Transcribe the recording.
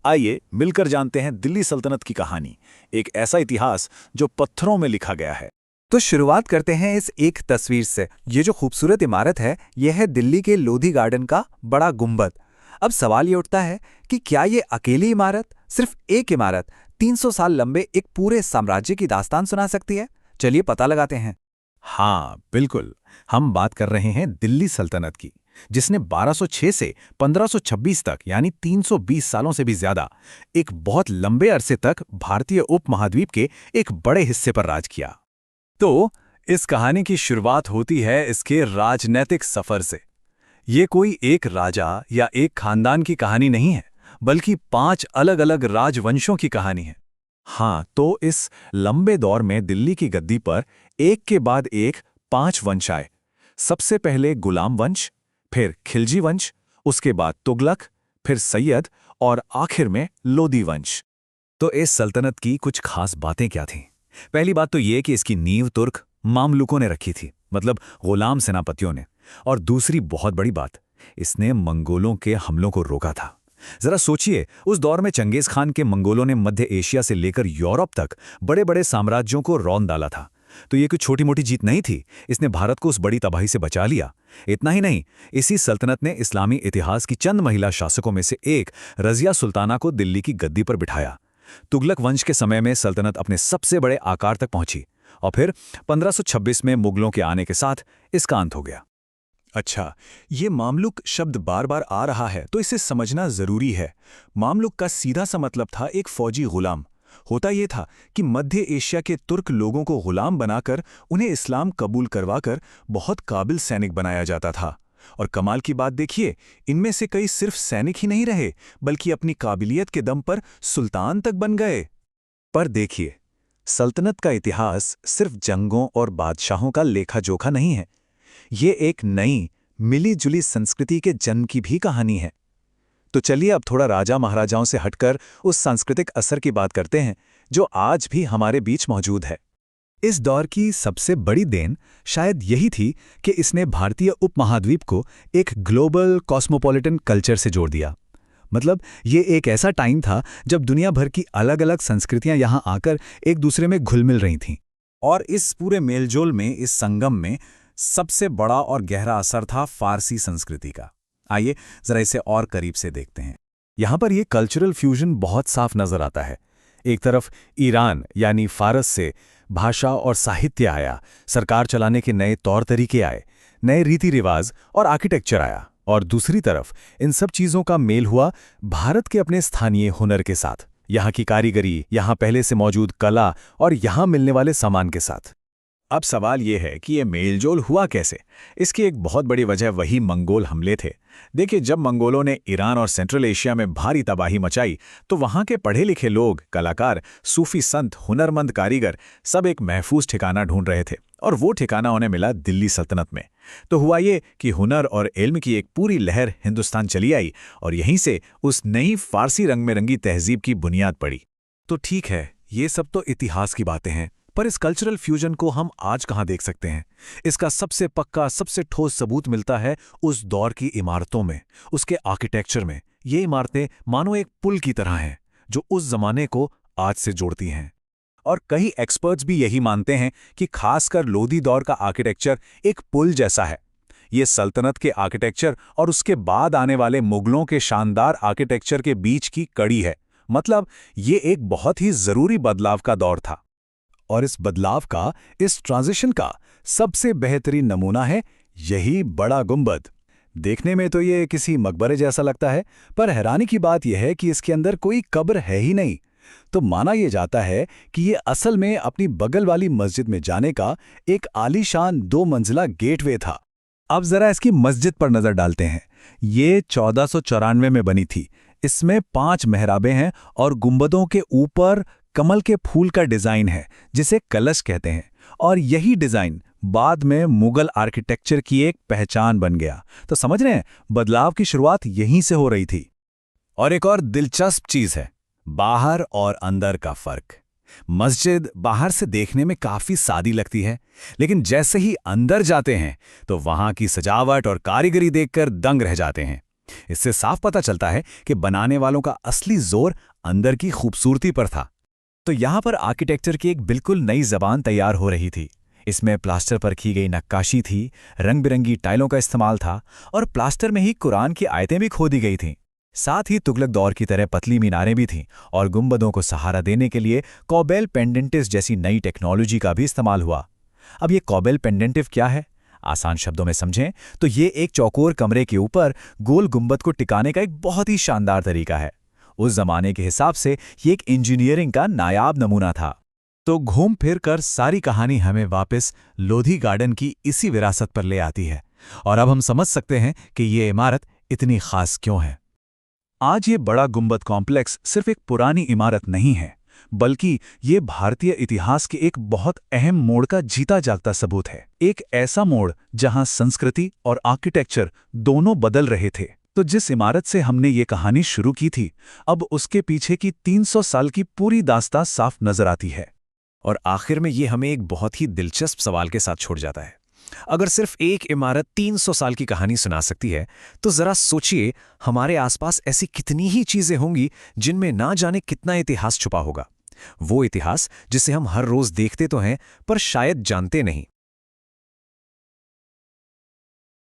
आइए मिलकर जानते हैं दिल्ली सल्तनत की कहानी, एक ऐसा इतिहास जो पत्थरों में लिखा गया है। तो शुरुआत करते हैं इस एक तस्वीर से। ये जो खूबसूरत इमारत है, यह है दिल्ली के लोधी गार्डन का बड़ा गुंबद। अब सवाल ये उठता है कि क्या ये अकेली इमारत, सिर्फ एक इमारत, 300 साल लंबे एक पूरे साम्राज्य की दास्तान सुना सकती है? चलिए पता लगाते हैं। हाँ बिल्कुल, हम बात कर रहे हैं दिल्ली सल्तनत की, जिसने 1206 से 1526 तक यानी 320 सालों से भी ज्यादा एक बहुत लंबे अरसे तक भारतीय उपमहाद्वीप के एक बड़े हिस्से पर राज किया। तो इस कहानी की शुरुआत होती है इसके राजनैतिक सफर से। ये कोई एक राजा या एक खानदान की कहानी नहीं है, बल्कि 5 अलग-अलग राजवंशों की कहानी है। हाँ, तो इस लंबे दौर में दिल्ली की गद्दी पर एक के बाद एक 5 वंश आए। सबसे पहले गुलाम वंश, फिर खिलजी वंश, उसके बाद तुगलक, फिर सैयद और आखिर में लोधी वंश। तो इस सल्तनत की कुछ खास बातें क्या थीं? पहली बात तो ये कि इसकी नींव तुर्क मामलुकों ने रखी थी, मतलब गुलाम सेनापतियों ने। और दूसरी बहुत बड़ी बात, इसने मंगोलों के हमलों को रोका था। जरा सोचिए, उस दौर में चंगेज खान के मंगोलों ने मध्य एशिया से लेकर यूरोप तक बड़े बड़े साम्राज्यों को रौंद डाला था। तो ये कोई छोटी मोटी जीत नहीं थी, इसने भारत को उस बड़ी तबाही से बचा लिया। इतना ही नहीं, इसी सल्तनत ने इस्लामी इतिहास की चंद महिला शासकों में से एक रजिया सुल्ताना को दिल्ली की गद्दी पर बिठाया। तुगलक वंश के समय में सल्तनत अपने सबसे बड़े आकार तक पहुंची और फिर 1526 में मुगलों के आने के साथ इसका अंत हो गया। अच्छा, ये मामलुक शब्द बार बार आ रहा है तो इसे समझना जरूरी है। मामलुक का सीधा सा मतलब था एक फौजी गुलाम। होता ये था कि मध्य एशिया के तुर्क लोगों को गुलाम बनाकर उन्हें इस्लाम कबूल करवाकर बहुत काबिल सैनिक बनाया जाता था। और कमाल की बात देखिए, इनमें से कई सिर्फ सैनिक ही नहीं रहे, बल्कि अपनी काबिलियत के दम पर सुल्तान तक बन गए। पर देखिए, सल्तनत का इतिहास सिर्फ जंगों और बादशाहों का लेखा जोखा नहीं है। ये एक नई मिली जुली संस्कृति के जन्म की भी कहानी है। तो चलिए अब थोड़ा राजा महाराजाओं से हटकर उस सांस्कृतिक असर की बात करते हैं जो आज भी हमारे बीच मौजूद है। इस दौर की सबसे बड़ी देन शायद यही थी कि इसने भारतीय उपमहाद्वीप को एक ग्लोबल कॉस्मोपॉलिटन कल्चर से जोड़ दिया। मतलब ये एक ऐसा टाइम था जब दुनिया भर की अलग अलग संस्कृतियां यहां आकर एक दूसरे में घुल मिल रही थीं। और इस पूरे मेलजोल में, इस संगम में सबसे बड़ा और गहरा असर था फारसी संस्कृति का। आइए जरा इसे और करीब से देखते हैं। यहां पर यह कल्चरल फ्यूजन बहुत साफ नजर आता है। एक तरफ ईरान यानी फारस से भाषा और साहित्य आया, सरकार चलाने के नए तौर तरीके आए, नए रीति रिवाज और आर्किटेक्चर आया। और दूसरी तरफ इन सब चीज़ों का मेल हुआ भारत के अपने स्थानीय हुनर के साथ, यहाँ की कारीगरी, यहाँ पहले से मौजूद कला और यहाँ मिलने वाले सामान के साथ। अब सवाल ये है कि ये मेलजोल हुआ कैसे? इसकी एक बहुत बड़ी वजह वही मंगोल हमले थे। देखिए, जब मंगोलों ने ईरान और सेंट्रल एशिया में भारी तबाही मचाई तो वहाँ के पढ़े लिखे लोग, कलाकार, सूफी संत, हुनरमंद कारीगर सब एक महफूज ठिकाना ढूंढ रहे थे, और वो ठिकाना उन्हें मिला दिल्ली सल्तनत में। तो हुआ ये कि हुनर और इल्म की एक पूरी लहर हिंदुस्तान चली आई और यहीं से उस नई फारसी रंग में रंगी तहजीब की बुनियाद पड़ी। तो ठीक है, ये सब तो इतिहास की बातें हैं, पर इस कल्चरल फ्यूजन को हम आज कहाँ देख सकते हैं? इसका सबसे पक्का, सबसे ठोस सबूत मिलता है उस दौर की इमारतों में, उसके आर्किटेक्चर में। ये इमारतें मानो एक पुल की तरह हैं जो उस जमाने को आज से जोड़ती हैं। और कई एक्सपर्ट्स भी यही मानते हैं कि खासकर लोधी दौर का आर्किटेक्चर एक पुल जैसा है। ये सल्तनत के आर्किटेक्चर और उसके बाद आने वाले मुगलों के शानदार आर्किटेक्चर के बीच की कड़ी है। मतलब ये एक बहुत ही जरूरी बदलाव का दौर था। और इस बदलाव का, इस ट्रांजिशन का सबसे बेहतरीन नमूना है यही बड़ा गुंबद। देखने में तो ये किसी मकबरे जैसा लगता है, पर हैरानी की बात यह है कि इसके अंदर कोई कब्र है ही नहीं। तो माना यह जाता है कि ये असल में अपनी बगल वाली मस्जिद में जाने का एक आलीशान 2 मंजिला गेटवे था। अब जरा इसकी मस्जिद पर नजर डालते हैं। ये 1494 में बनी थी। इसमें 5 मेहराबें हैं और गुंबदों के ऊपर कमल के फूल का डिजाइन है जिसे कलश कहते हैं। और यही डिजाइन बाद में मुगल आर्किटेक्चर की एक पहचान बन गया। तो समझ रहे हैं, बदलाव की शुरुआत यहीं से हो रही थी। और एक और दिलचस्प चीज है, बाहर और अंदर का फर्क। मस्जिद बाहर से देखने में काफी सादी लगती है, लेकिन जैसे ही अंदर जाते हैं तो वहां की सजावट और कारीगरी देखकर दंग रह जाते हैं। इससे साफ पता चलता है कि बनाने वालों का असली जोर अंदर की खूबसूरती पर था। तो यहाँ पर आर्किटेक्चर की एक बिल्कुल नई जबान तैयार हो रही थी। इसमें प्लास्टर पर की गई नक्काशी थी, रंग बिरंगी टाइलों का इस्तेमाल था और प्लास्टर में ही कुरान की आयतें भी खोदी गई थीं। साथ ही तुगलक दौर की तरह पतली मीनारें भी थीं और गुंबदों को सहारा देने के लिए कॉबेल पेंडेंटिस जैसी नई टेक्नोलॉजी का भी इस्तेमाल हुआ। अब ये कॉबेल पेंडेंटिव क्या है? आसान शब्दों में समझें तो ये एक चौकोर कमरे के ऊपर गोल गुंबद को टिकाने का एक बहुत ही शानदार तरीका है। उस जमाने के हिसाब से ये एक इंजीनियरिंग का नायाब नमूना था। तो घूम फिर कर सारी कहानी हमें वापस लोधी गार्डन की इसी विरासत पर ले आती है और अब हम समझ सकते हैं कि ये इमारत इतनी खास क्यों है। आज ये बड़ा गुंबद कॉम्प्लेक्स सिर्फ एक पुरानी इमारत नहीं है, बल्कि ये भारतीय इतिहास के एक बहुत अहम मोड़ का जीता जागता सबूत है। एक ऐसा मोड़ जहां संस्कृति और आर्किटेक्चर दोनों बदल रहे थे। तो जिस इमारत से हमने ये कहानी शुरू की थी, अब उसके पीछे की 300 साल की पूरी दास्तां साफ नजर आती है। और आखिर में ये हमें एक बहुत ही दिलचस्प सवाल के साथ छोड़ जाता है। अगर सिर्फ एक इमारत 300 साल की कहानी सुना सकती है, तो जरा सोचिए हमारे आसपास ऐसी कितनी ही चीजें होंगी जिनमें ना जाने कितना इतिहास छुपा होगा। वो इतिहास जिसे हम हर रोज देखते तो हैं पर शायद जानते नहीं।